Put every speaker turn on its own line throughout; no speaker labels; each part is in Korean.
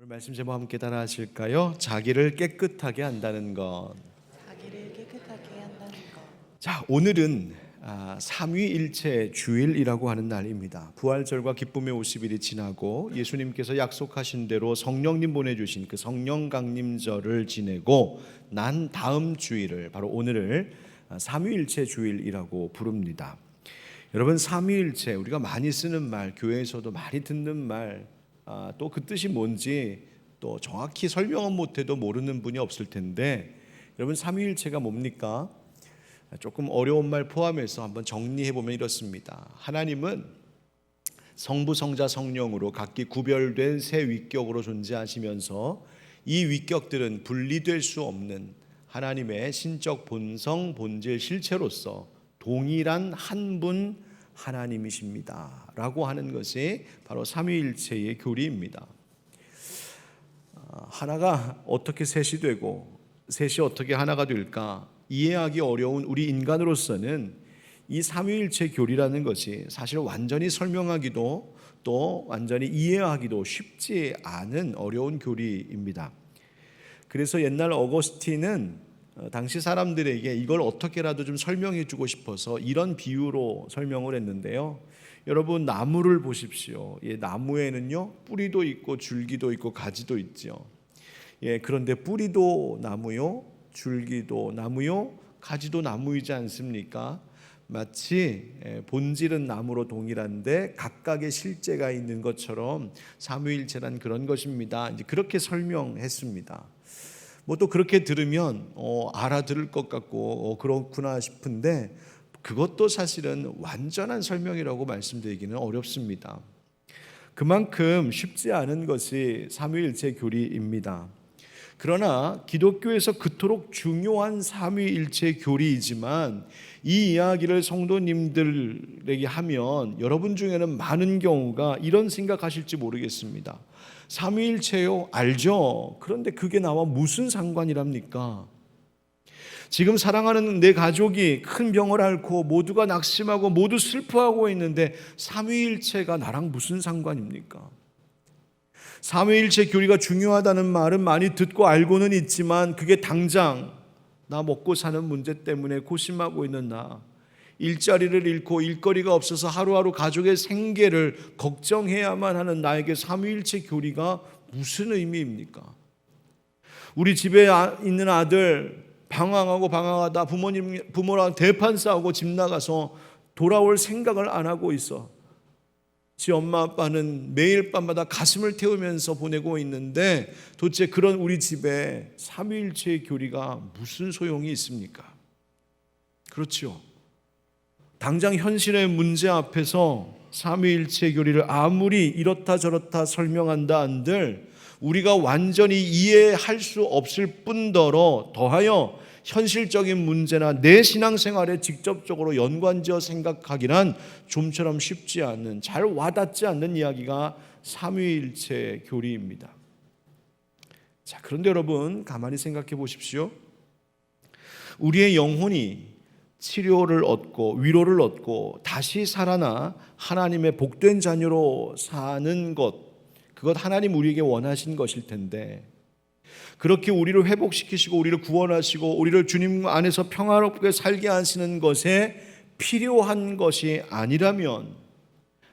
오늘 말씀 제목 함께 따라 하실까요? 자기를 깨끗하게 한다는 것.
자기를 깨끗하게 한다는 것.
자, 오늘은 삼위일체 주일이라고 하는 날입니다. 부활절과 기쁨의 50일이 지나고 예수님께서 약속하신 대로 성령님 보내주신 그 성령 강림절을 지내고 난 다음 주일을, 바로 오늘을 삼위일체 주일이라고 부릅니다. 여러분, 삼위일체, 우리가 많이 쓰는 말, 교회에서도 많이 듣는 말, 또 그 뜻이 뭔지 또 정확히 설명은 못해도 모르는 분이 없을 텐데, 여러분, 삼위일체가 뭡니까? 조금 어려운 말 포함해서 한번 정리해보면 이렇습니다. 하나님은 성부, 성자, 성령으로 각기 구별된 세 위격으로 존재하시면서 이 위격들은 분리될 수 없는 하나님의 신적 본성, 본질, 실체로서 동일한 한 분 하나님이십니다 라고 하는 것이 바로 삼위일체의 교리입니다. 하나가 어떻게 셋이 되고 셋이 어떻게 하나가 될까 이해하기 어려운 우리 인간으로서는 이 삼위일체 교리라는 것이 사실 완전히 설명하기도 또 완전히 이해하기도 쉽지 않은 어려운 교리입니다. 그래서 옛날 어거스틴은 당시 사람들에게 이걸 어떻게라도 좀 설명해 주고 싶어서 이런 비유로 설명을 했는데요. 여러분, 나무를 보십시오. 나무에는요, 뿌리도 있고 줄기도 있고 가지도 있죠. 그런데 뿌리도 나무요, 줄기도 나무요, 가지도 나무이지 않습니까? 마치 본질은 나무로 동일한데 각각의 실제가 있는 것처럼 삼위일체란 그런 것입니다. 이제 그렇게 설명했습니다. 뭐 또 그렇게 들으면 알아들을 것 같고 그렇구나 싶은데, 그것도 사실은 완전한 설명이라고 말씀드리기는 어렵습니다. 그만큼 쉽지 않은 것이 삼위일체 교리입니다. 그러나 기독교에서 그토록 중요한 삼위일체 교리이지만 이 이야기를 성도님들에게 하면 여러분 중에는 많은 경우가 이런 생각하실지 모르겠습니다. 삼위일체요? 알죠. 그런데 그게 나와 무슨 상관이랍니까? 지금 사랑하는 내 가족이 큰 병을 앓고 모두가 낙심하고 모두 슬퍼하고 있는데 삼위일체가 나랑 무슨 상관입니까? 삼위일체 교리가 중요하다는 말은 많이 듣고 알고는 있지만 그게 당장 나 먹고 사는 문제 때문에 고심하고 있는 나, 일자리를 잃고 일거리가 없어서 하루하루 가족의 생계를 걱정해야만 하는 나에게 삼위일체 교리가 무슨 의미입니까? 우리 집에 있는 아들 방황하다 부모랑 대판 싸우고 집 나가서 돌아올 생각을 안 하고 있어. 지 엄마 아빠는 매일 밤마다 가슴을 태우면서 보내고 있는데 도대체 그런 우리 집에 삼위일체의 교리가 무슨 소용이 있습니까? 그렇죠. 당장 현실의 문제 앞에서 삼위일체 교리를 아무리 이렇다 저렇다 설명한다 한들 우리가 완전히 이해할 수 없을 뿐더러 더하여 현실적인 문제나 내 신앙생활에 직접적으로 연관지어 생각하기란 좀처럼 쉽지 않은, 잘 와닿지 않는 이야기가 삼위일체 교리입니다. 자, 그런데 여러분 가만히 생각해 보십시오. 우리의 영혼이 치료를 얻고 위로를 얻고 다시 살아나 하나님의 복된 자녀로 사는 것, 그것 하나님 우리에게 원하신 것일 텐데, 그렇게 우리를 회복시키시고 우리를 구원하시고 우리를 주님 안에서 평화롭게 살게 하시는 것에 필요한 것이 아니라면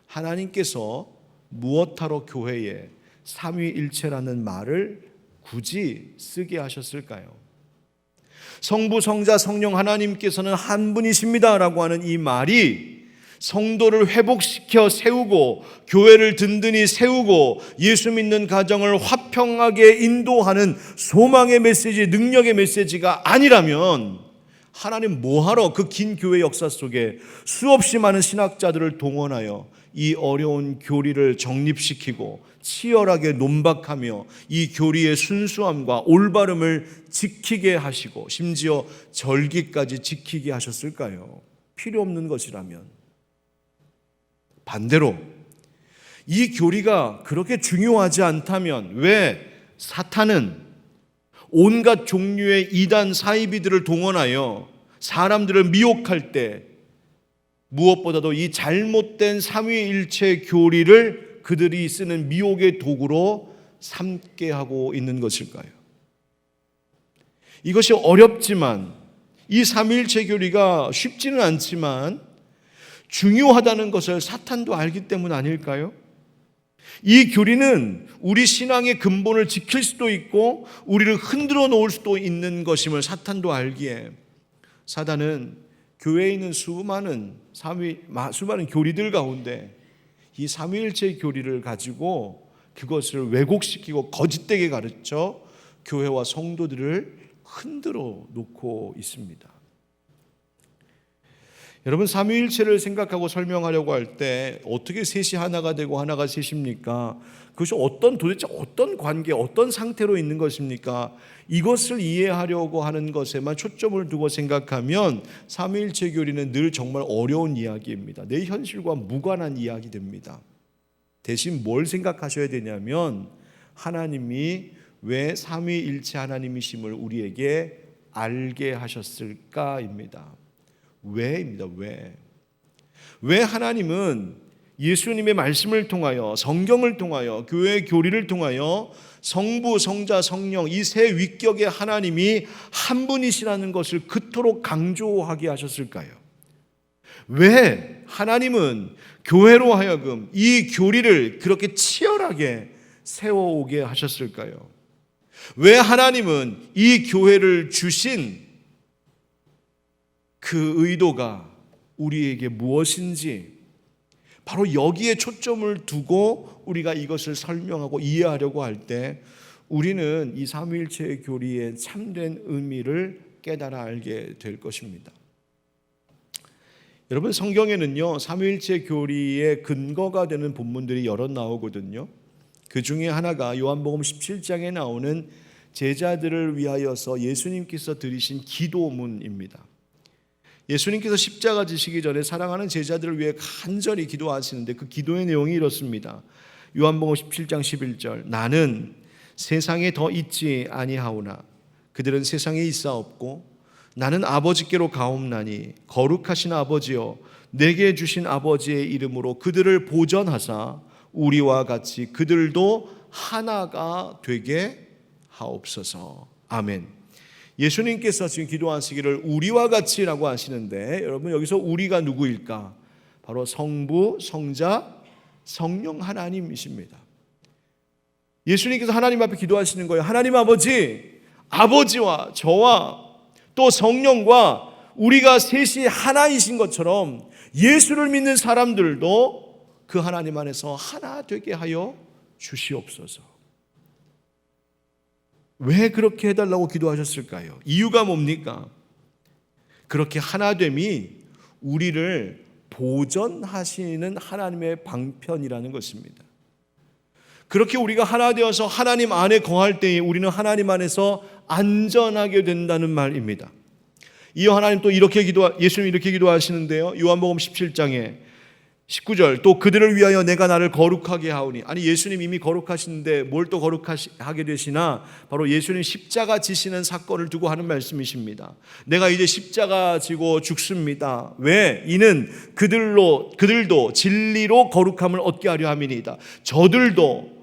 하나님께서 무엇하러 교회에 삼위일체라는 말을 굳이 쓰게 하셨을까요? 성부, 성자, 성령 하나님께서는 한 분이십니다라고 하는 이 말이 성도를 회복시켜 세우고 교회를 든든히 세우고 예수 믿는 가정을 화평하게 인도하는 소망의 메시지, 능력의 메시지가 아니라면 하나님 뭐하러 그 긴 교회 역사 속에 수없이 많은 신학자들을 동원하여 이 어려운 교리를 정립시키고 치열하게 논박하며 이 교리의 순수함과 올바름을 지키게 하시고 심지어 절기까지 지키게 하셨을까요? 필요 없는 것이라면. 반대로 이 교리가 그렇게 중요하지 않다면 왜 사탄은 온갖 종류의 이단 사이비들을 동원하여 사람들을 미혹할 때 무엇보다도 이 잘못된 삼위일체 교리를 그들이 쓰는 미혹의 도구로 삼게 하고 있는 것일까요? 이것이 어렵지만 이 삼위일체 교리가 쉽지는 않지만 중요하다는 것을 사탄도 알기 때문 아닐까요? 이 교리는 우리 신앙의 근본을 지킬 수도 있고 우리를 흔들어 놓을 수도 있는 것임을 사탄도 알기에 사단은 교회에 있는 수많은 교리들 가운데 이 삼위일체 교리를 가지고 그것을 왜곡시키고 거짓되게 가르쳐 교회와 성도들을 흔들어 놓고 있습니다. 여러분, 삼위일체를 생각하고 설명하려고 할 때 어떻게 셋이 하나가 되고 하나가 셋입니까? 그것이 도대체 어떤 관계, 어떤 상태로 있는 것입니까? 이것을 이해하려고 하는 것에만 초점을 두고 생각하면 삼위일체 교리는 늘 정말 어려운 이야기입니다. 내 현실과 무관한 이야기 됩니다. 대신 뭘 생각하셔야 되냐면 하나님이 왜 삼위일체 하나님이심을 우리에게 알게 하셨을까입니다. 왜입니다. 왜 하나님은 예수님의 말씀을 통하여 성경을 통하여 교회의 교리를 통하여 성부, 성자, 성령 이 세 위격의 하나님이 한 분이시라는 것을 그토록 강조하게 하셨을까요? 왜 하나님은 교회로 하여금 이 교리를 그렇게 치열하게 세워오게 하셨을까요? 왜 하나님은 이 교회를 주신 그 의도가 우리에게 무엇인지 바로 여기에 초점을 두고 우리가 이것을 설명하고 이해하려고 할 때 우리는 이 삼위일체 교리의 참된 의미를 깨달아 알게 될 것입니다. 여러분, 성경에는요 삼위일체 교리의 근거가 되는 본문들이 여러 나오거든요. 그 중에 하나가 요한복음 17장에 나오는 제자들을 위하여서 예수님께서 드리신 기도문입니다. 예수님께서 십자가 지시기 전에 사랑하는 제자들을 위해 간절히 기도하시는데 그 기도의 내용이 이렇습니다. 요한복음 17장 11절 나는 세상에 더 있지 아니하오나 그들은 세상에 있사옵고 나는 아버지께로 가옵나니 거룩하신 아버지여 내게 주신 아버지의 이름으로 그들을 보전하사 우리와 같이 그들도 하나가 되게 하옵소서. 아멘. 예수님께서 지금 기도하시기를 우리와 같이라고 하시는데 여러분 여기서 우리가 누구일까? 바로 성부, 성자, 성령 하나님이십니다. 예수님께서 하나님 앞에 기도하시는 거예요. 하나님 아버지, 아버지와 저와 또 성령과 우리가 셋이 하나이신 것처럼 예수를 믿는 사람들도 그 하나님 안에서 하나 되게 하여 주시옵소서. 왜 그렇게 해달라고 기도하셨을까요? 이유가 뭡니까? 그렇게 하나됨이 우리를 보전하시는 하나님의 방편이라는 것입니다. 그렇게 우리가 하나 되어서 하나님 안에 거할 때에 우리는 하나님 안에서 안전하게 된다는 말입니다. 이어 하나님 또 예수님 이렇게 기도하시는데요. 요한복음 17장에 19절 또 그들을 위하여 내가 나를 거룩하게 하오니. 아니 예수님 이미 거룩하신데 뭘 또 거룩하게 되시나? 바로 예수님 십자가 지시는 사건을 두고 하는 말씀이십니다. 내가 이제 십자가 지고 죽습니다. 왜? 이는 그들도 진리로 거룩함을 얻게 하려 함이니이다. 저들도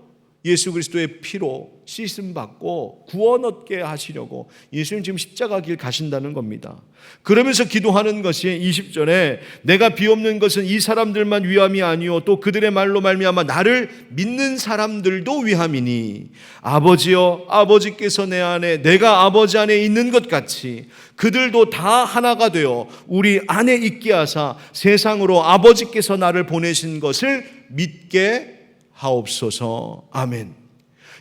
예수 그리스도의 피로 씻음 받고 구원 얻게 하시려고 예수님 지금 십자가 길 가신다는 겁니다. 그러면서 기도하는 것이 20절에 내가 비옵는 것은 이 사람들만 위함이 아니요 또 그들의 말로 말미암아 나를 믿는 사람들도 위함이니 아버지여 아버지께서 내 안에 내가 아버지 안에 있는 것 같이 그들도 다 하나가 되어 우리 안에 있게 하사 세상으로 아버지께서 나를 보내신 것을 믿게 하옵소서. 아멘.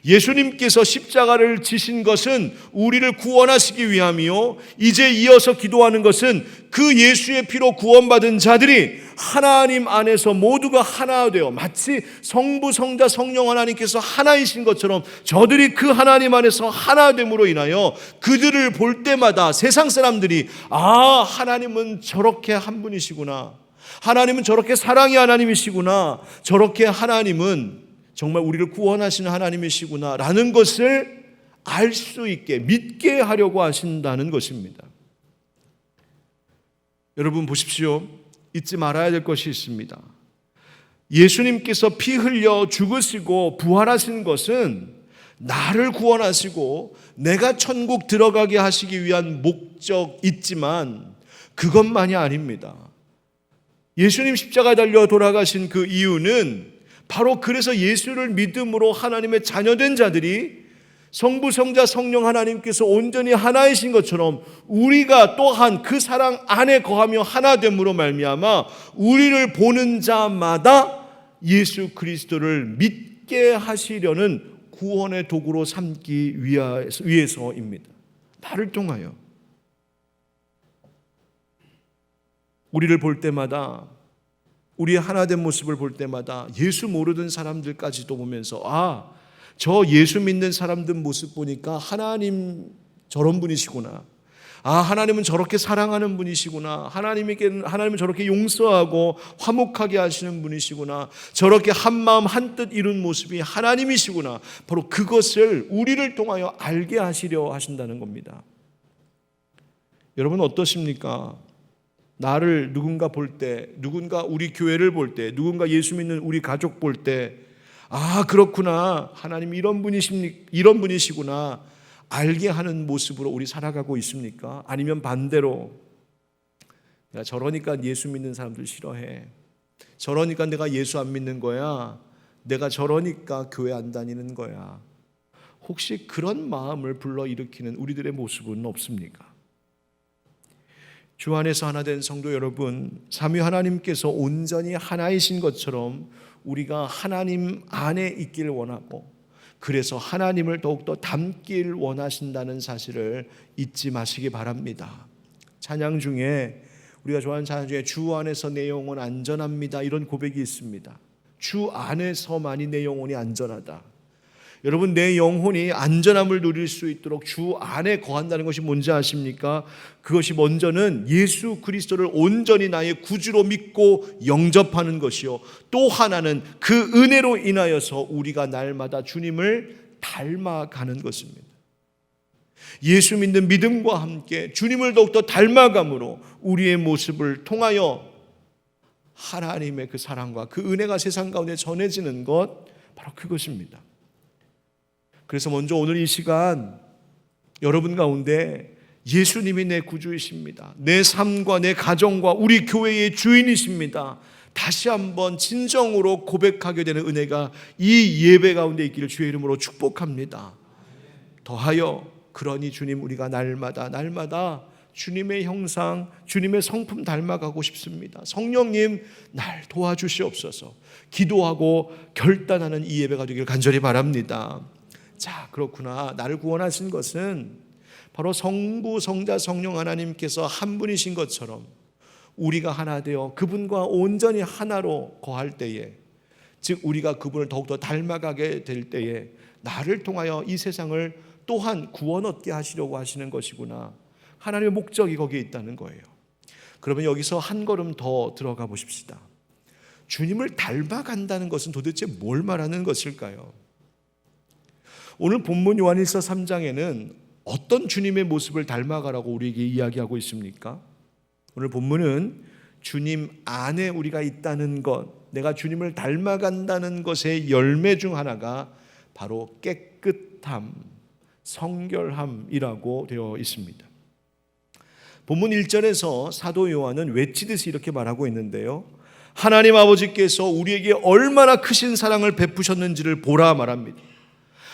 예수님께서 십자가를 지신 것은 우리를 구원하시기 위함이요 이제 이어서 기도하는 것은 그 예수의 피로 구원받은 자들이 하나님 안에서 모두가 하나 되어 마치 성부, 성자, 성령 하나님께서 하나이신 것처럼 저들이 그 하나님 안에서 하나됨으로 인하여 그들을 볼 때마다 세상 사람들이 하나님은 저렇게 한 분이시구나, 하나님은 저렇게 사랑의 하나님이시구나, 저렇게 하나님은 정말 우리를 구원하시는 하나님이시구나 라는 것을 알 수 있게 믿게 하려고 하신다는 것입니다. 여러분 보십시오. 잊지 말아야 될 것이 있습니다. 예수님께서 피 흘려 죽으시고 부활하신 것은 나를 구원하시고 내가 천국 들어가게 하시기 위한 목적 있지만 그것만이 아닙니다. 예수님 십자가에 달려 돌아가신 그 이유는 바로 그래서 예수를 믿음으로 하나님의 자녀된 자들이 성부, 성자, 성령 하나님께서 온전히 하나이신 것처럼 우리가 또한 그 사랑 안에 거하며 하나됨으로 말미암아 우리를 보는 자마다 예수 그리스도를 믿게 하시려는 구원의 도구로 삼기 위해서입니다. 나를 통하여 우리를 볼 때마다, 우리의 하나된 모습을 볼 때마다 예수 모르던 사람들까지도 보면서 저 예수 믿는 사람들 모습 보니까 하나님 저런 분이시구나. 하나님은 저렇게 사랑하는 분이시구나. 하나님은 저렇게 용서하고 화목하게 하시는 분이시구나. 저렇게 한마음 한뜻 이룬 모습이 하나님이시구나. 바로 그것을 우리를 통하여 알게 하시려 하신다는 겁니다. 여러분 어떠십니까? 나를 누군가 볼 때, 누군가 우리 교회를 볼 때, 누군가 예수 믿는 우리 가족 볼 때, 그렇구나. 하나님 이런 분이시구나. 알게 하는 모습으로 우리 살아가고 있습니까? 아니면 반대로 내가 저러니까 예수 믿는 사람들 싫어해. 저러니까 내가 예수 안 믿는 거야. 내가 저러니까 교회 안 다니는 거야. 혹시 그런 마음을 불러일으키는 우리들의 모습은 없습니까? 주 안에서 하나 된 성도 여러분, 삼위 하나님께서 온전히 하나이신 것처럼 우리가 하나님 안에 있길 원하고, 그래서 하나님을 더욱더 닮길 원하신다는 사실을 잊지 마시기 바랍니다. 찬양 중에, 우리가 좋아하는 찬양 중에 주 안에서 내 영혼 안전합니다, 이런 고백이 있습니다. 주 안에서만이 내 영혼이 안전하다. 여러분, 내 영혼이 안전함을 누릴 수 있도록 주 안에 거한다는 것이 뭔지 아십니까? 그것이 먼저는 예수 그리스도를 온전히 나의 구주로 믿고 영접하는 것이요, 또 하나는 그 은혜로 인하여서 우리가 날마다 주님을 닮아가는 것입니다. 예수 믿는 믿음과 함께 주님을 더욱더 닮아감으로 우리의 모습을 통하여 하나님의 그 사랑과 그 은혜가 세상 가운데 전해지는 것, 바로 그것입니다. 그래서 먼저 오늘 이 시간 여러분 가운데 예수님이 내 구주이십니다, 내 삶과 내 가정과 우리 교회의 주인이십니다, 다시 한번 진정으로 고백하게 되는 은혜가 이 예배 가운데 있기를 주의 이름으로 축복합니다. 더하여 그러니 주님, 우리가 날마다 주님의 형상, 주님의 성품 닮아가고 싶습니다. 성령님, 날 도와주시옵소서. 기도하고 결단하는 이 예배가 되기를 간절히 바랍니다. 자, 그렇구나. 나를 구원하신 것은 바로 성부, 성자, 성령 하나님께서 한 분이신 것처럼 우리가 하나 되어 그분과 온전히 하나로 거할 때에, 즉 우리가 그분을 더욱더 닮아가게 될 때에 나를 통하여 이 세상을 또한 구원 얻게 하시려고 하시는 것이구나. 하나님의 목적이 거기에 있다는 거예요. 그러면 여기서 한 걸음 더 들어가 보십시다. 주님을 닮아간다는 것은 도대체 뭘 말하는 것일까요? 오늘 본문 요한일서 3장에는 어떤 주님의 모습을 닮아가라고 우리에게 이야기하고 있습니까? 오늘 본문은 주님 안에 우리가 있다는 것, 내가 주님을 닮아간다는 것의 열매 중 하나가 바로 깨끗함, 성결함이라고 되어 있습니다. 본문 1절에서 사도 요한은 외치듯이 이렇게 말하고 있는데요, 하나님 아버지께서 우리에게 얼마나 크신 사랑을 베푸셨는지를 보라 말합니다.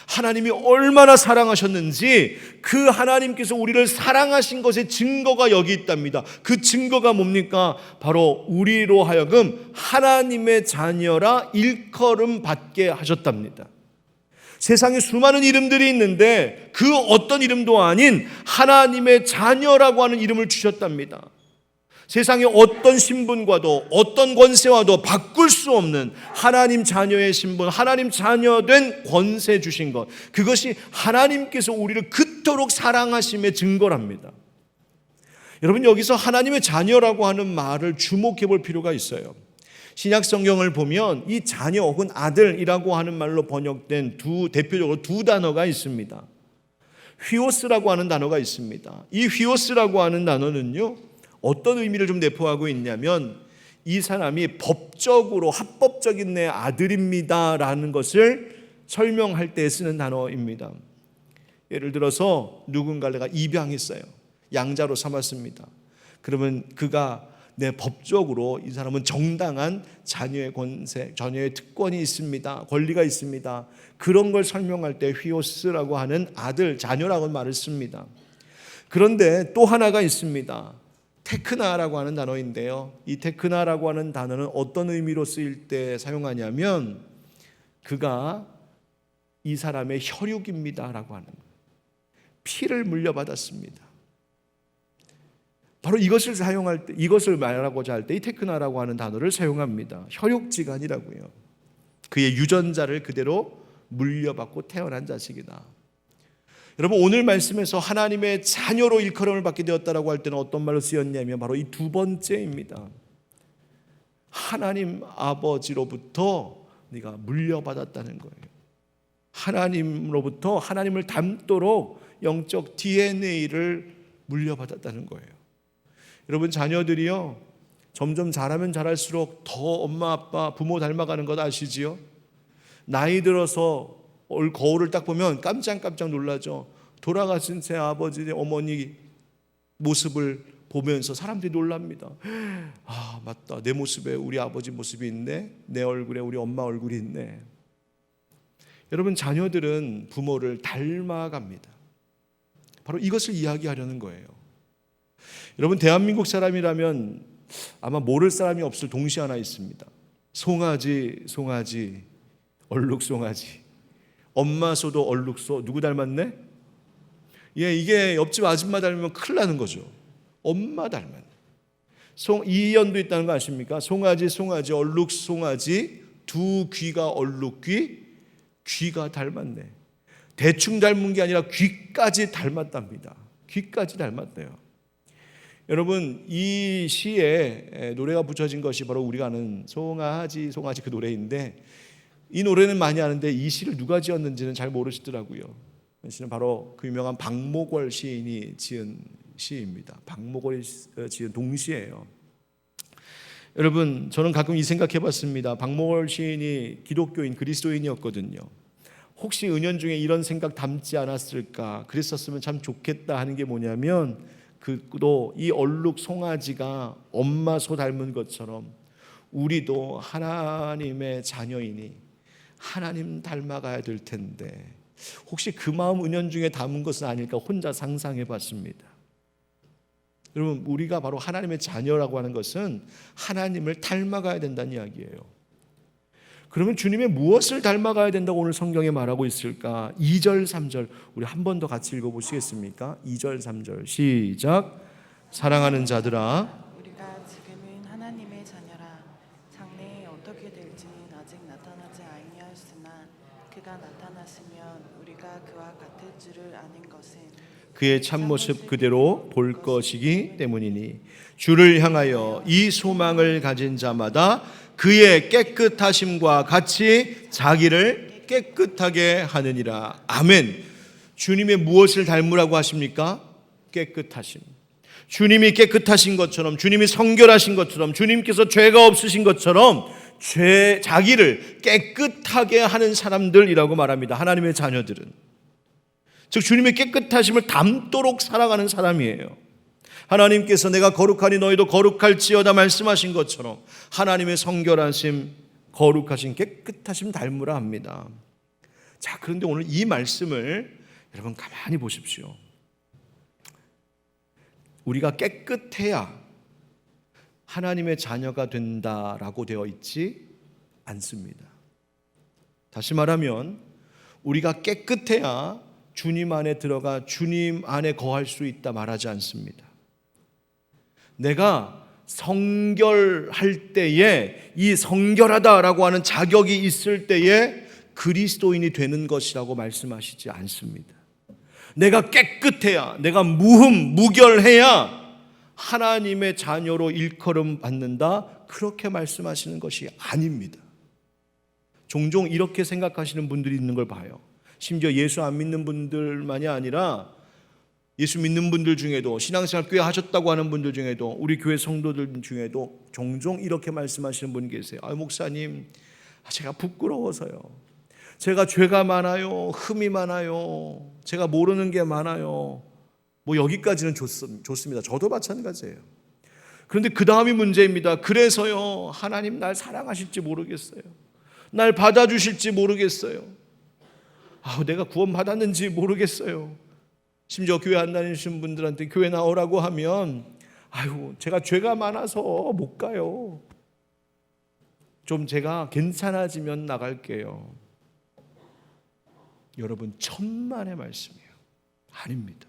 하나님이 얼마나 사랑하셨는지, 그 하나님께서 우리를 사랑하신 것의 증거가 여기 있답니다. 그 증거가 뭡니까? 바로 우리로 하여금 하나님의 자녀라 일컬음 받게 하셨답니다. 세상에 수많은 이름들이 있는데 그 어떤 이름도 아닌 하나님의 자녀라고 하는 이름을 주셨답니다. 세상의 어떤 신분과도 어떤 권세와도 바꿀 수 없는 하나님 자녀의 신분, 하나님 자녀된 권세 주신 것, 그것이 하나님께서 우리를 그토록 사랑하심의 증거랍니다. 여러분, 여기서 하나님의 자녀라고 하는 말을 주목해 볼 필요가 있어요. 신약 성경을 보면 이 자녀 혹은 아들이라고 하는 말로 번역된 대표적으로 두 단어가 있습니다. 휘오스라고 하는 단어가 있습니다. 이 휘오스라고 하는 단어는요, 어떤 의미를 좀 내포하고 있냐면, 이 사람이 법적으로 합법적인 내 아들입니다라는 것을 설명할 때 쓰는 단어입니다. 예를 들어서 누군가를 내가 입양했어요. 양자로 삼았습니다. 그러면 그가 내 법적으로 이 사람은 정당한 자녀의 권세, 자녀의 특권이 있습니다. 권리가 있습니다. 그런 걸 설명할 때 휘오스라고 하는 아들, 자녀라고 말을 씁니다. 그런데 또 하나가 있습니다. 테크나라고 하는 단어인데요. 이 테크나라고 하는 단어는 어떤 의미로 쓰일 때 사용하냐면 그가 이 사람의 혈육입니다라고 하는 거예요. 피를 물려받았습니다. 바로 이것을 사용할 때, 이것을 말하고자 할 때 이 테크나라고 하는 단어를 사용합니다. 혈육지간이라고요. 그의 유전자를 그대로 물려받고 태어난 자식이다. 여러분, 오늘 말씀에서 하나님의 자녀로 일컬음을 받게 되었다라고 할 때는 어떤 말로 쓰였냐면 바로 이 두 번째입니다. 하나님 아버지로부터 네가 물려받았다는 거예요. 하나님으로부터 하나님을 닮도록 영적 DNA를 물려받았다는 거예요. 여러분, 자녀들이요 점점 자라면 자랄수록 더 엄마 아빠 부모 닮아가는 것 아시지요? 나이 들어서 거울을 딱 보면 깜짝깜짝 놀라죠. 돌아가신 제 아버지 어머니 모습을 보면서 사람들이 놀랍니다. 아, 맞다, 내 모습에 우리 아버지 모습이 있네, 내 얼굴에 우리 엄마 얼굴이 있네. 여러분, 자녀들은 부모를 닮아갑니다. 바로 이것을 이야기하려는 거예요. 여러분, 대한민국 사람이라면 아마 모를 사람이 없을 동시 하나 있습니다. 송아지, 송아지, 얼룩송아지. 엄마소도 얼룩소. 누구 닮았네? 예, 이게 옆집 아줌마 닮으면 큰일 나는 거죠. 엄마 닮았네. 이연도 있다는 거 아십니까? 송아지, 송아지, 얼룩송아지, 두 귀가 얼룩귀, 귀가 닮았네. 대충 닮은 게 아니라 귀까지 닮았답니다. 귀까지 닮았대요. 여러분, 이 시에 노래가 붙여진 것이 바로 우리가 아는 송아지 송아지 그 노래인데, 이 노래는 많이 아는데 이 시를 누가 지었는지는 잘 모르시더라고요. 이 시는 바로 그 유명한 박목월 시인이 지은 시입니다. 박목월이 지은 동시예요. 여러분, 저는 가끔 이 생각해 봤습니다. 박목월 시인이 기독교인 그리스도인이었거든요. 혹시 은연중에 이런 생각 담지 않았을까, 그랬었으면 참 좋겠다 하는 게 뭐냐면, 그도 이 얼룩 송아지가 엄마 소 닮은 것처럼 우리도 하나님의 자녀이니 하나님 닮아가야 될 텐데, 혹시 그 마음 은연중에 담은 것은 아닐까 혼자 상상해 봤습니다. 여러분, 우리가 바로 하나님의 자녀라고 하는 것은 하나님을 닮아가야 된다는 이야기예요. 그러면 주님의 무엇을 닮아가야 된다고 오늘 성경에 말하고 있을까? 2절 3절 우리 한 번 더 같이 읽어보시겠습니까? 2절 3절 시작. 사랑하는 자들아,
우리가 지금은 하나님의 자녀라. 장래에 어떻게 될지는 아직 나타나지 아니하였으나 그가 나타나시면 우리가 그와 같을 줄을 아는 것은
그의 참모습 그대로 볼 것이기 때문이니 주를 향하여 이 소망을 가진 자마다 그의 깨끗하심과 같이 자기를 깨끗하게 하느니라. 아멘. 주님의 무엇을 닮으라고 하십니까? 깨끗하심. 주님이 깨끗하신 것처럼, 주님이 성결하신 것처럼, 주님께서 죄가 없으신 것처럼 자기를 깨끗하게 하는 사람들이라고 말합니다. 하나님의 자녀들은. 즉 주님의 깨끗하심을 담도록 살아가는 사람이에요. 하나님께서 내가 거룩하니 너희도 거룩할지어다 말씀하신 것처럼 하나님의 성결하심, 거룩하심, 깨끗하심 닮으라 합니다. 자, 그런데 오늘 이 말씀을 여러분 가만히 보십시오. 우리가 깨끗해야 하나님의 자녀가 된다라고 되어 있지 않습니다. 다시 말하면 우리가 깨끗해야 주님 안에 들어가 주님 안에 거할 수 있다 말하지 않습니다. 내가 성결할 때에, 이 성결하다라고 하는 자격이 있을 때에 그리스도인이 되는 것이라고 말씀하시지 않습니다. 내가 깨끗해야, 내가 무결해야 하나님의 자녀로 일컬음 받는다, 그렇게 말씀하시는 것이 아닙니다. 종종 이렇게 생각하시는 분들이 있는 걸 봐요. 심지어 예수 안 믿는 분들만이 아니라 예수 믿는 분들 중에도, 신앙생활 꽤 하셨다고 하는 분들 중에도, 우리 교회 성도들 중에도 종종 이렇게 말씀하시는 분 계세요. 목사님, 제가 부끄러워서요. 제가 죄가 많아요. 흠이 많아요. 제가 모르는 게 많아요. 뭐 여기까지는 좋습니다. 저도 마찬가지예요. 그런데 그 다음이 문제입니다. 그래서요, 하나님 날 사랑하실지 모르겠어요. 날 받아주실지 모르겠어요. 내가 구원받았는지 모르겠어요. 심지어 교회 안 다니시는 분들한테 교회 나오라고 하면 제가 죄가 많아서 못 가요. 좀 제가 괜찮아지면 나갈게요. 여러분, 천만의 말씀이에요. 아닙니다.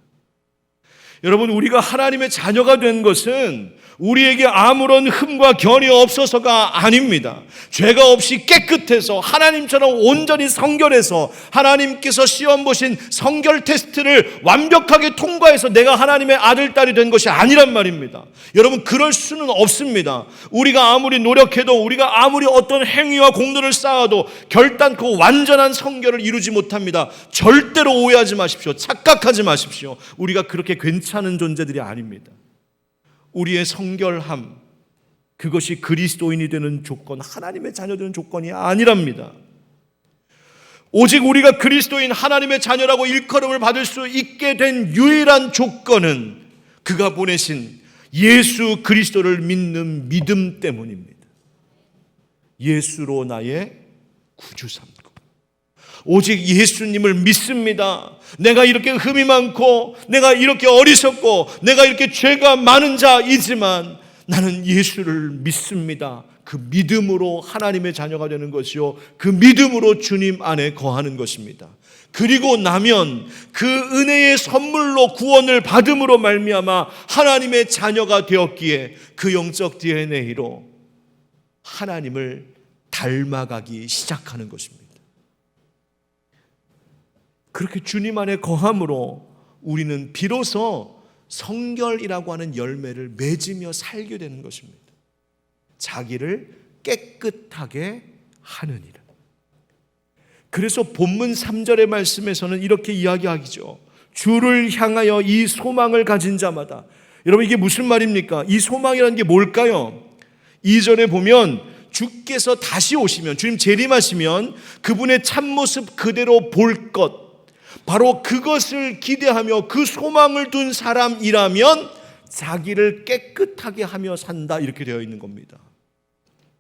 여러분, 우리가 하나님의 자녀가 된 것은 우리에게 아무런 흠과 결이 없어서가 아닙니다. 죄가 없이 깨끗해서 하나님처럼 온전히 성결해서 하나님께서 시험 보신 성결 테스트를 완벽하게 통과해서 내가 하나님의 아들, 딸이 된 것이 아니란 말입니다. 여러분, 그럴 수는 없습니다. 우리가 아무리 노력해도, 우리가 아무리 어떤 행위와 공로를 쌓아도 결단코 완전한 성결을 이루지 못합니다. 절대로 오해하지 마십시오. 착각하지 마십시오. 우리가 그렇게 괜찮은 존재들이 아닙니다. 우리의 성결함, 그것이 그리스도인이 되는 조건, 하나님의 자녀 되는 조건이 아니랍니다. 오직 우리가 그리스도인 하나님의 자녀라고 일컬음을 받을 수 있게 된 유일한 조건은 그가 보내신 예수 그리스도를 믿는 믿음 때문입니다. 예수로 나의 구주 삼고 오직 예수님을 믿습니다. 내가 이렇게 흠이 많고, 내가 이렇게 어리석고, 내가 이렇게 죄가 많은 자이지만 나는 예수를 믿습니다. 그 믿음으로 하나님의 자녀가 되는 것이요, 그 믿음으로 주님 안에 거하는 것입니다. 그리고 나면 그 은혜의 선물로 구원을 받음으로 말미암아 하나님의 자녀가 되었기에 그 영적 DNA로 하나님을 닮아가기 시작하는 것입니다. 그렇게 주님 안에 거함으로 우리는 비로소 성결이라고 하는 열매를 맺으며 살게 되는 것입니다. 자기를 깨끗하게 하느니라. 그래서 본문 3절의 말씀에서는 이렇게 이야기하기죠. 주를 향하여 이 소망을 가진 자마다. 여러분, 이게 무슨 말입니까? 이 소망이라는 게 뭘까요? 2절에 보면 주께서 다시 오시면, 주님 재림하시면 그분의 참모습 그대로 볼 것, 바로 그것을 기대하며 그 소망을 둔 사람이라면 자기를 깨끗하게 하며 산다, 이렇게 되어 있는 겁니다.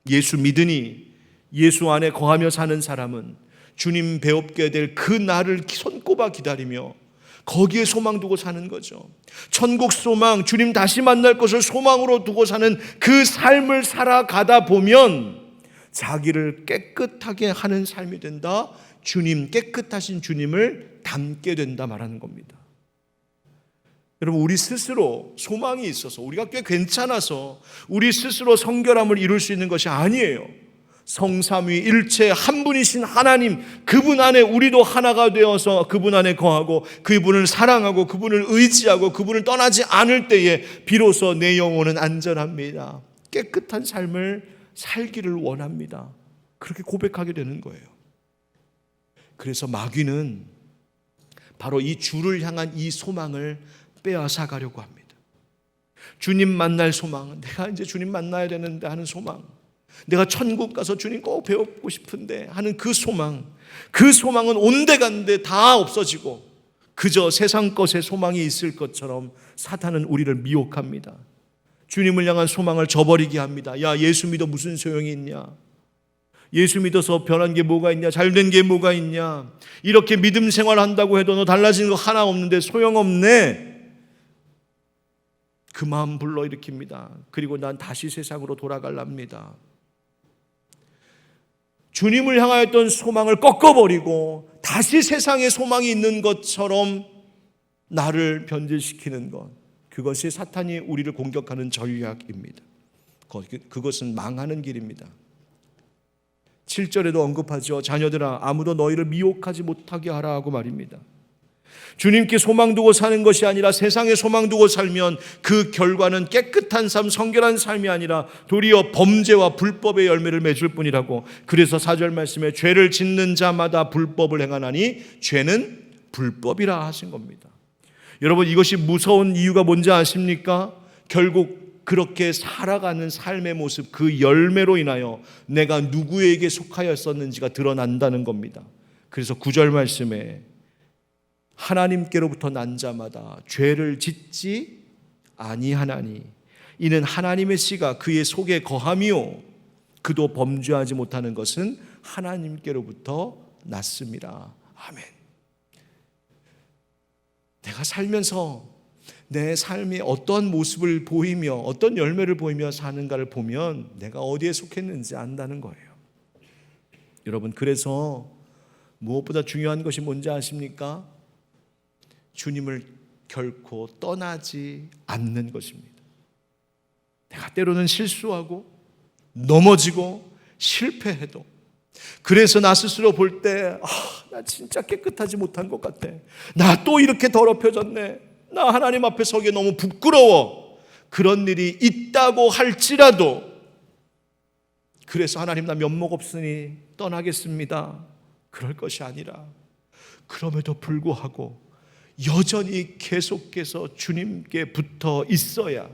예수 믿으니 예수 안에 거하며 사는 사람은 주님 배웁게 될 그 날을 손꼽아 기다리며 거기에 소망 두고 사는 거죠. 천국 소망, 주님 다시 만날 것을 소망으로 두고 사는 그 삶을 살아가다 보면 자기를 깨끗하게 하는 삶이 된다. 주님, 깨끗하신 주님을 닮게 된다 말하는 겁니다. 여러분, 우리 스스로 소망이 있어서, 우리가 꽤 괜찮아서 우리 스스로 성결함을 이룰 수 있는 것이 아니에요. 성삼위 일체 한 분이신 하나님, 그분 안에 우리도 하나가 되어서 그분 안에 거하고 그분을 사랑하고 그분을 의지하고 그분을 떠나지 않을 때에 비로소 내 영혼은 안전합니다. 깨끗한 삶을 살기를 원합니다. 그렇게 고백하게 되는 거예요. 그래서 마귀는 바로 이 주를 향한 이 소망을 빼앗아 가려고 합니다. 주님 만날 소망, 내가 이제 주님 만나야 되는데 하는 소망, 내가 천국 가서 주님 꼭 배우고 싶은데 하는 그 소망, 그 소망은 온데간데 다 없어지고 그저 세상 것에 소망이 있을 것처럼 사탄은 우리를 미혹합니다. 주님을 향한 소망을 저버리게 합니다. 야, 예수 믿어 무슨 소용이 있냐? 예수 믿어서 변한 게 뭐가 있냐? 잘된 게 뭐가 있냐? 이렇게 믿음 생활한다고 해도 너 달라지는 거 하나 없는데 소용없네. 그 마음 불러일으킵니다. 그리고 난 다시 세상으로 돌아갈랍니다. 주님을 향하였던 소망을 꺾어버리고 다시 세상에 소망이 있는 것처럼 나를 변질시키는 것, 그것이 사탄이 우리를 공격하는 전략입니다. 그것은 망하는 길입니다. 7절에도 언급하죠. 자녀들아, 아무도 너희를 미혹하지 못하게 하라 하고 말입니다. 주님께 소망 두고 사는 것이 아니라 세상에 소망 두고 살면 그 결과는 깨끗한 삶, 성결한 삶이 아니라 도리어 범죄와 불법의 열매를 맺을 뿐이라고. 그래서 4절 말씀에 죄를 짓는 자마다 불법을 행하나니 죄는 불법이라 하신 겁니다. 여러분, 이것이 무서운 이유가 뭔지 아십니까? 결국 그렇게 살아가는 삶의 모습, 그 열매로 인하여 내가 누구에게 속하였었는지가 드러난다는 겁니다. 그래서 9절 말씀에 하나님께로부터 난 자마다 죄를 짓지 아니하나니 이는 하나님의 씨가 그의 속에 거함이요 그도 범죄하지 못하는 것은 하나님께로부터 났습니다. 아멘. 내가 살면서 내 삶이 어떤 모습을 보이며 어떤 열매를 보이며 사는가를 보면 내가 어디에 속했는지 안다는 거예요. 여러분, 그래서 무엇보다 중요한 것이 뭔지 아십니까? 주님을 결코 떠나지 않는 것입니다. 내가 때로는 실수하고 넘어지고 실패해도, 그래서 나 스스로 볼 때 나 진짜 깨끗하지 못한 것 같아, 나 또 이렇게 더럽혀졌네, 나 하나님 앞에 서기 너무 부끄러워, 그런 일이 있다고 할지라도 그래서 하나님 나 면목 없으니 떠나겠습니다, 그럴 것이 아니라 그럼에도 불구하고 여전히 계속해서 주님께 붙어 있어야,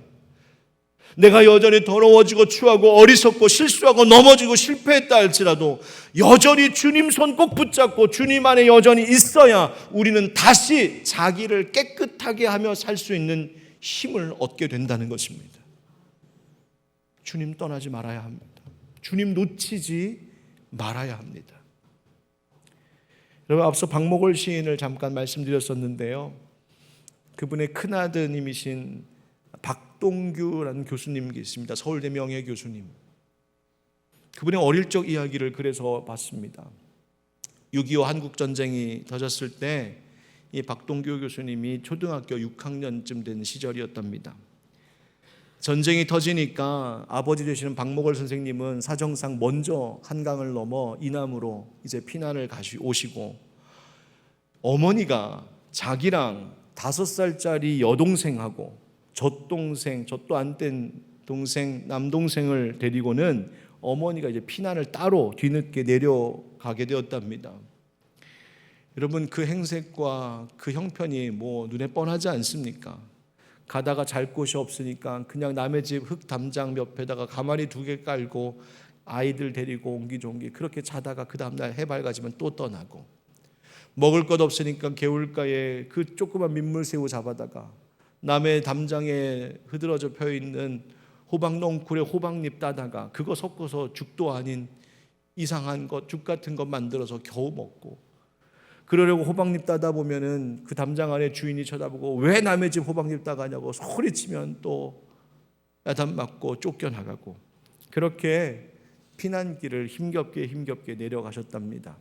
내가 여전히 더러워지고 추하고 어리석고 실수하고 넘어지고 실패했다 할지라도 여전히 주님 손 꼭 붙잡고 주님 안에 여전히 있어야 우리는 다시 자기를 깨끗하게 하며 살 수 있는 힘을 얻게 된다는 것입니다. 주님 떠나지 말아야 합니다. 주님 놓치지 말아야 합니다. 여러분, 앞서 박목월 시인을 잠깐 말씀드렸었는데요, 그분의 큰아드님이신 박동규라는 교수님 계십니다. 서울대 명예교수님. 그분의 어릴 적 이야기를 그래서 봤습니다. 6.25 한국전쟁이 터졌을 때 이 박동규 교수님이 초등학교 6학년쯤 된 시절이었답니다. 전쟁이 터지니까 아버지 되시는 박목월 선생님은 사정상 먼저 한강을 넘어 이남으로 이제 피난을 오시고, 어머니가 자기랑 5살짜리 여동생하고 젖동생, 젖도 안 뗀 동생, 남동생을 데리고는 어머니가 이제 피난을 따로 뒤늦게 내려가게 되었답니다. 여러분, 그 행색과 그 형편이 뭐 눈에 뻔하지 않습니까? 가다가 잘 곳이 없으니까 그냥 남의 집 흙 담장 옆에다가 가마리 2개 깔고 아이들 데리고 옹기종기 그렇게 자다가 그 다음날 해 밝아지면 또 떠나고, 먹을 것 없으니까 개울가에 그 조그만 민물새우 잡아다가 남의 담장에 흐드러져 펴 있는 호박 넝쿨에 호박잎 따다가 그거 섞어서 죽도 아닌 이상한 것, 죽 같은 것 만들어서 겨우 먹고, 그러려고 호박잎 따다 보면은 그 담장 안에 주인이 쳐다보고 왜 남의 집 호박잎 따가냐고 소리치면 또 야단 맞고 쫓겨나가고, 그렇게 피난길을 힘겹게 내려가셨답니다.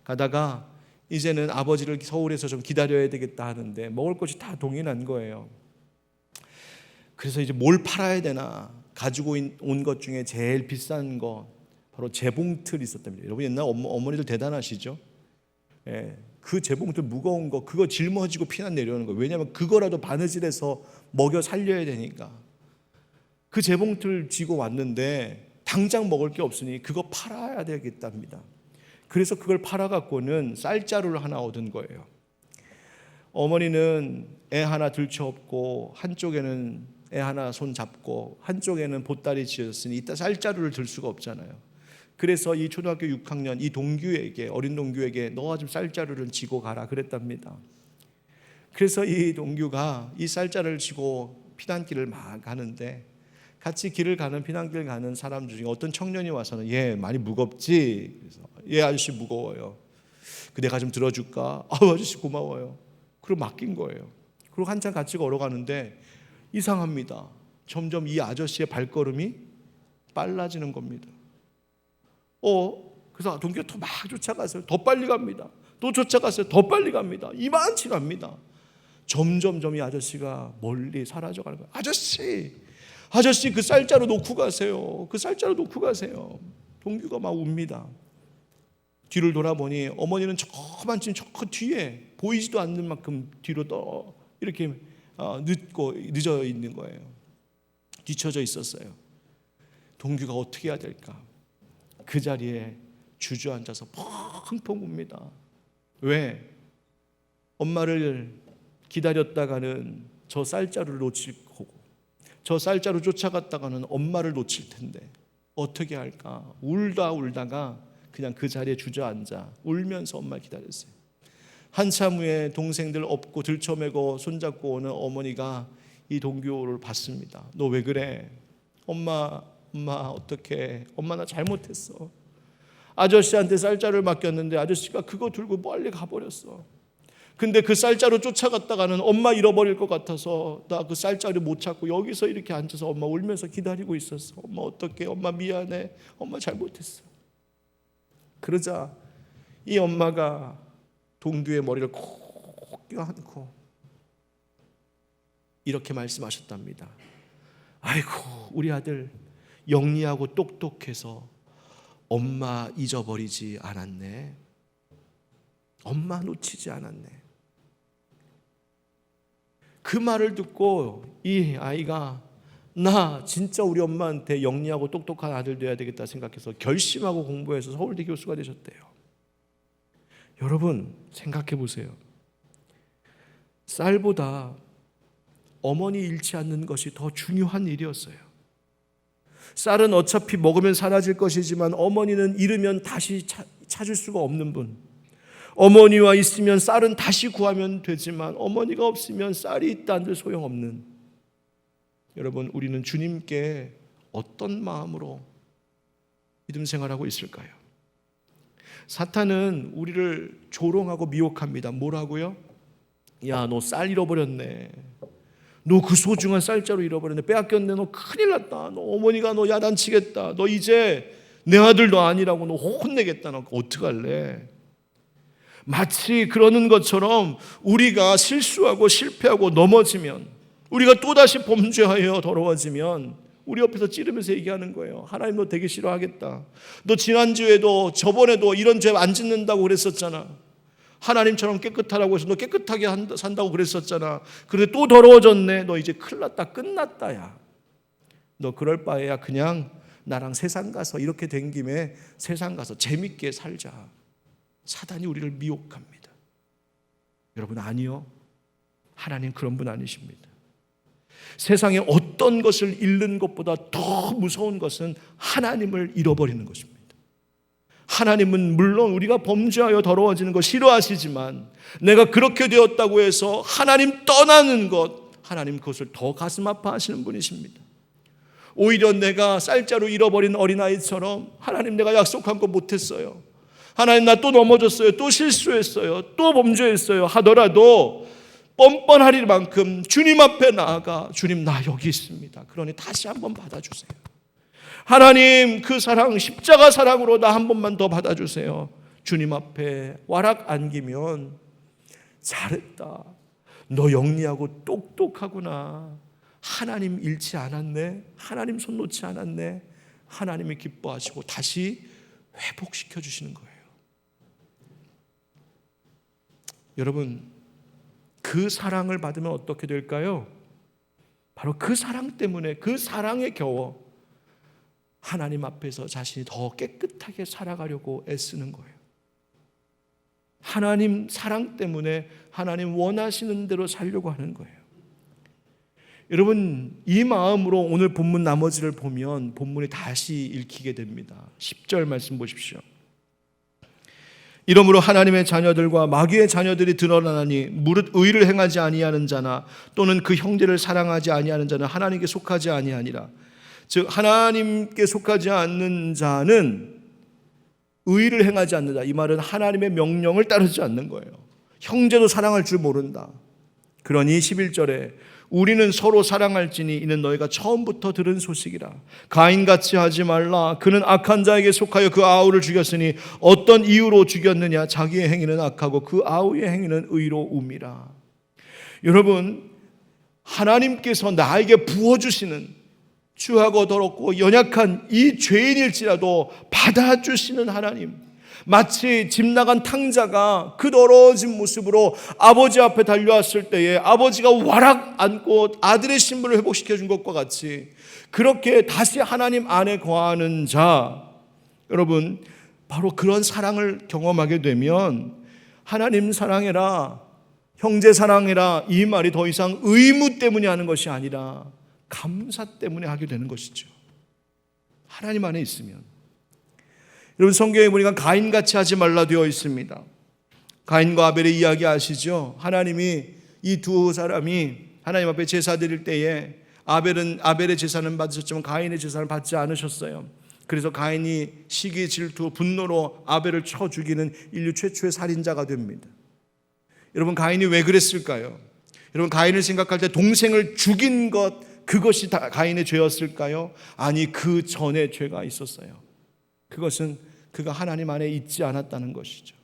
가다가 이제는 아버지를 서울에서 좀 기다려야 되겠다 하는데 먹을 것이 다 동이 난 거예요. 그래서 이제 뭘 팔아야 되나, 가지고 온 것 중에 제일 비싼 거 바로 재봉틀이 있었답니다. 여러분, 옛날 어머니들 대단하시죠? 예, 그 재봉틀 무거운 거 그거 짊어지고 피난 내려오는 거예요. 왜냐하면 그거라도 바느질해서 먹여 살려야 되니까. 그 재봉틀 지고 왔는데 당장 먹을 게 없으니 그거 팔아야 되겠답니다. 그래서 그걸 팔아갖고는 쌀자루를 하나 얻은 거예요. 어머니는 애 하나 들쳐업고 한쪽에는 애 하나 손 잡고 한쪽에는 보따리 지었으니 이따 쌀자루를 들 수가 없잖아요. 그래서 이 초등학교 6학년 이 동규에게, 어린 동규에게 너가 좀 쌀자루를 지고 가라 그랬답니다. 그래서 이 동규가 이 쌀자루를 지고 피난길을 막 가는데, 같이 길을 가는 피난길 가는 사람 중에 어떤 청년이 와서는 얘 많이 무겁지? 그래서 얘 아저씨 무거워요. 내가 좀 들어줄까? 아저씨 고마워요. 그리고 맡긴 거예요. 그리고 한참 같이 걸어가는데 이상합니다. 점점 이 아저씨의 발걸음이 빨라지는 겁니다. 그래서 동기가 더 막 쫓아가세요. 더 빨리 갑니다. 또 쫓아가세요. 더 빨리 갑니다. 이만치 갑니다. 점점 이 아저씨가 멀리 사라져가는 거예요. 아저씨 그 쌀자루 놓고 가세요. 그 쌀자루 놓고 가세요. 동규가 막 웁니다. 뒤를 돌아보니 어머니는 저만 지금 저 뒤에 보이지도 않는 만큼 뒤로 떠 이렇게 늦어 있는 거예요. 뒤쳐져 있었어요. 동규가 어떻게 해야 될까? 그 자리에 주저앉아서 펑펑 웁니다. 왜? 엄마를 기다렸다가는 저 쌀자루를 놓칠 거고, 저 쌀자루 쫓아갔다가는 엄마를 놓칠 텐데 어떻게 할까? 울다가 그냥 그 자리에 주저앉아 울면서 엄마를 기다렸어요. 한참 후에 동생들 업고 들쳐매고 손잡고 오는 어머니가 이 동교를 봤습니다. 너 왜 그래? 엄마 어떡해? 엄마 나 잘못했어. 아저씨한테 쌀자루를 맡겼는데 아저씨가 그거 들고 빨리 가버렸어. 근데 그 쌀자루 쫓아갔다가는 엄마 잃어버릴 것 같아서 나 그 쌀자루 못 찾고 여기서 이렇게 앉아서 엄마 울면서 기다리고 있었어. 엄마 어떡해? 엄마 미안해. 엄마 잘못했어. 그러자 이 엄마가 동규의 머리를 콕 껴안고 이렇게 말씀하셨답니다. 아이고 우리 아들 영리하고 똑똑해서 엄마 잊어버리지 않았네. 엄마 놓치지 않았네. 그 말을 듣고 이 아이가 나 진짜 우리 엄마한테 영리하고 똑똑한 아들 돼야 되겠다 생각해서 결심하고 공부해서 서울대 교수가 되셨대요. 여러분 생각해 보세요. 쌀보다 어머니 잃지 않는 것이 더 중요한 일이었어요. 쌀은 어차피 먹으면 사라질 것이지만 어머니는 잃으면 다시 찾을 수가 없는 분. 어머니와 있으면 쌀은 다시 구하면 되지만 어머니가 없으면 쌀이 있다 한들 소용없는. 여러분 우리는 주님께 어떤 마음으로 믿음 생활하고 있을까요? 사탄은 우리를 조롱하고 미혹합니다. 뭐라고요? 야, 너 쌀 잃어버렸네. 너 그 소중한 쌀자루 잃어버렸네. 빼앗겼네. 너 큰일 났다. 너 어머니가 너 야단치겠다. 너 이제 내 아들 너 아니라고 너 혼내겠다. 너 어떡할래? 마치 그러는 것처럼 우리가 실수하고 실패하고 넘어지면, 우리가 또다시 범죄하여 더러워지면 우리 옆에서 찌르면서 얘기하는 거예요. 하나님 너 되게 싫어하겠다. 너 지난주에도 저번에도 이런 죄 안 짓는다고 그랬었잖아. 하나님처럼 깨끗하라고 해서 너 깨끗하게 산다고 그랬었잖아. 그런데 또 더러워졌네. 너 이제 큰일 났다. 끝났다 야. 너 그럴 바에야 그냥 나랑 세상 가서 이렇게 된 김에 세상 가서 재밌게 살자. 사단이 우리를 미혹합니다. 여러분 아니요. 하나님 그런 분 아니십니다. 세상에 어떤 것을 잃는 것보다 더 무서운 것은 하나님을 잃어버리는 것입니다. 하나님은 물론 우리가 범죄하여 더러워지는 거 싫어하시지만 내가 그렇게 되었다고 해서 하나님 떠나는 것, 하나님 그것을 더 가슴 아파하시는 분이십니다. 오히려 내가 쌀자루 잃어버린 어린아이처럼 하나님 내가 약속한 거 못했어요. 하나님 나 또 넘어졌어요. 또 실수했어요. 또 범죄했어요. 하더라도 뻔뻔할 만큼 주님 앞에 나아가 주님 나 여기 있습니다. 그러니 다시 한번 받아주세요. 하나님 그 사랑 십자가 사랑으로 나 한 번만 더 받아주세요. 주님 앞에 와락 안기면 잘했다. 너 영리하고 똑똑하구나. 하나님 잃지 않았네. 하나님 손 놓지 않았네. 하나님이 기뻐하시고 다시 회복시켜 주시는 거예요. 여러분 그 사랑을 받으면 어떻게 될까요? 바로 그 사랑 때문에 그 사랑에 겨워 하나님 앞에서 자신이 더 깨끗하게 살아가려고 애쓰는 거예요. 하나님 사랑 때문에 하나님 원하시는 대로 살려고 하는 거예요. 여러분 이 마음으로 오늘 본문 나머지를 보면 본문이 다시 읽히게 됩니다. 10절 말씀 보십시오. 이러므로 하나님의 자녀들과 마귀의 자녀들이 드러나니 무릇 의를 행하지 아니하는 자나 또는 그 형제를 사랑하지 아니하는 자는 하나님께 속하지 아니하니라. 즉 하나님께 속하지 않는 자는 의를 행하지 않는다. 이 말은 하나님의 명령을 따르지 않는 거예요. 형제도 사랑할 줄 모른다. 그러니 11절에 우리는 서로 사랑할지니 이는 너희가 처음부터 들은 소식이라. 가인같이 하지 말라. 그는 악한 자에게 속하여 그 아우를 죽였으니 어떤 이유로 죽였느냐. 자기의 행위는 악하고 그 아우의 행위는 의로움이라. 여러분 하나님께서 나에게 부어주시는 추하고 더럽고 연약한 이 죄인일지라도 받아주시는 하나님, 마치 집 나간 탕자가 그 더러워진 모습으로 아버지 앞에 달려왔을 때에 아버지가 와락 안고 아들의 신분을 회복시켜 준 것과 같이 그렇게 다시 하나님 안에 거하는 자, 여러분 바로 그런 사랑을 경험하게 되면 하나님 사랑해라, 형제 사랑해라 이 말이 더 이상 의무 때문에 하는 것이 아니라 감사 때문에 하게 되는 것이죠. 하나님 안에 있으면. 여러분 성경에 보니까 가인같이 하지 말라 되어 있습니다. 가인과 아벨의 이야기 아시죠? 하나님이 이 두 사람이 하나님 앞에 제사 드릴 때에 아벨은 아벨의 제사는 받으셨지만 가인의 제사를 받지 않으셨어요. 그래서 가인이 시기, 질투, 분노로 아벨을 쳐 죽이는 인류 최초의 살인자가 됩니다. 여러분 가인이 왜 그랬을까요? 여러분 가인을 생각할 때 동생을 죽인 그것이 다 가인의 죄였을까요? 아니, 그 전에 죄가 있었어요. 그것은 그가 하나님 안에 있지 않았다는 것이죠.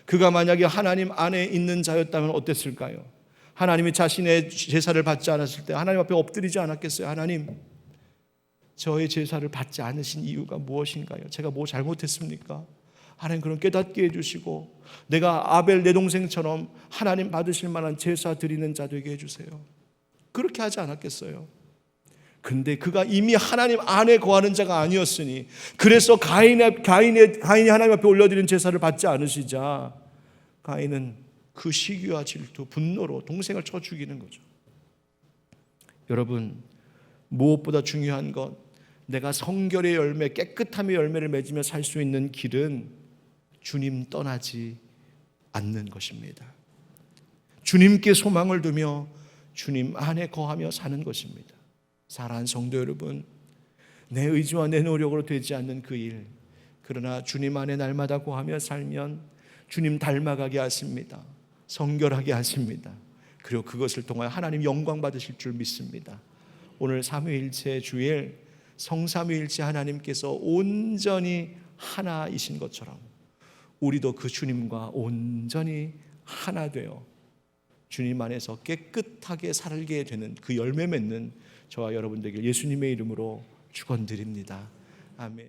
그가 만약에 하나님 안에 있는 자였다면 어땠을까요? 하나님이 자신의 제사를 받지 않았을 때 하나님 앞에 엎드리지 않았겠어요? 하나님, 저의 제사를 받지 않으신 이유가 무엇인가요? 제가 뭐 잘못했습니까? 하나님 그럼 깨닫게 해주시고 내가 아벨 내 동생처럼 하나님 받으실 만한 제사 드리는 자 되게 해주세요. 그렇게 하지 않았겠어요? 근데 그가 이미 하나님 안에 거하는 자가 아니었으니, 그래서 가인이 하나님 앞에 올려드린 제사를 받지 않으시자 가인은 그 시기와 질투, 분노로 동생을 쳐 죽이는 거죠. 여러분, 무엇보다 중요한 것, 내가 성결의 열매, 깨끗함의 열매를 맺으며 살 수 있는 길은 주님 떠나지 않는 것입니다. 주님께 소망을 두며 주님 안에 거하며 사는 것입니다. 사랑하는 성도 여러분, 내 의지와 내 노력으로 되지 않는 그 일, 그러나 주님 안에 날마다 거하며 살면 주님 닮아가게 하십니다. 성결하게 하십니다. 그리고 그것을 통하여 하나님 영광 받으실 줄 믿습니다. 오늘 삼위일체 주일, 성삼위일체 하나님께서 온전히 하나이신 것처럼 우리도 그 주님과 온전히 하나 되어 주님 안에서 깨끗하게 살게 되는 그 열매 맺는 저와 여러분 되길 예수님의 이름으로 축원드립니다. 아멘.